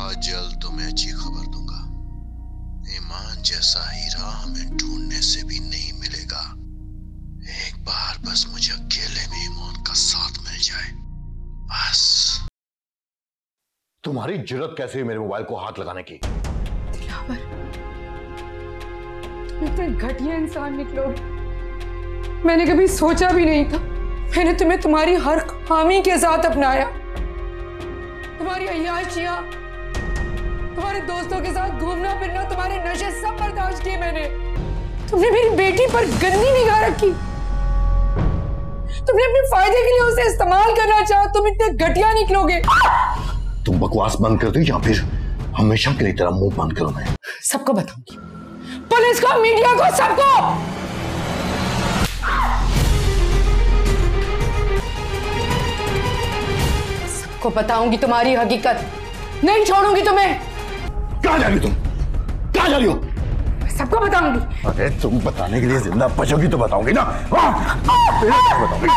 बहुत जल्द तुम्हें अच्छी खबर दूंगा। ईमान जैसा हीरा हमें ढूंढने से भी नहीं मिलेगा। एक बार बस मुझे अकेले में ईमान का साथ मिल जाए, बस। तुम्हारी जुर्रत कैसे हुई मेरे मोबाइल को हाथ लगाने की? दिलावर, तुम इतने घटिया इंसान निकलोगे मैंने कभी सोचा भी नहीं था। मैंने तुम्हें तुम्हारी हर खामी के साथ अपनाया। तुम्हारी अय्याशियां, तुम्हारे दोस्तों के साथ घूमना फिरना, तुम्हारे नशे सब बर्दाश्त किए मैंने। तुमने मेरी बेटी पर गंदी निगाह रखी। तुमने अपने फायदे के लिए उसे इस्तेमाल करना चाहा। तुम इतने घटिया निकलोगे। तुम बकवास बंद कर दो या फिर हमेशा के लिए तेरा मुंह बंद करो। मैं सबको बताऊंगी, पुलिस को, मीडिया को, सबको। सबको बताऊंगी तुम्हारी हकीकत। नहीं छोड़ूंगी तुम्हें। कहां जा रही हो तुम? कहां जा रही हो? सबको बताऊंगी। अरे तुम बताने के लिए जिंदा बचोगी तो बताऊंगी ना। बताऊंगी।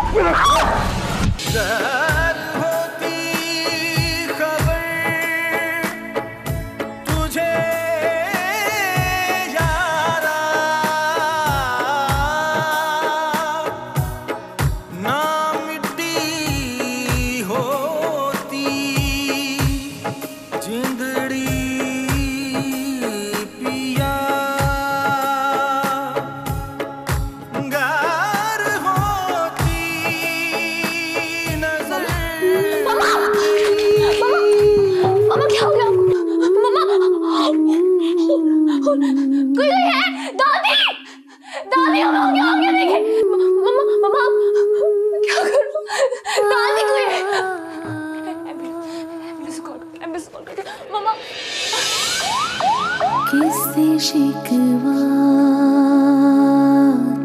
किससे शिकवा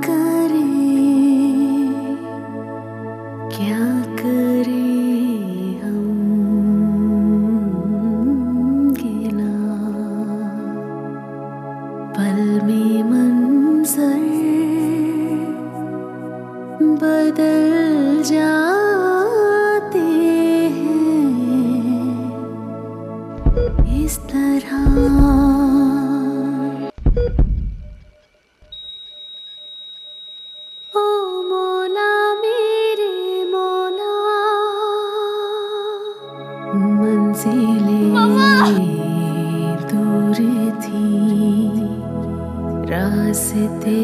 करे, क्या करे हम गिला। पल में मंजर बदल जाते हैं इस तरह। मंजिलें दूर थी, रास्ते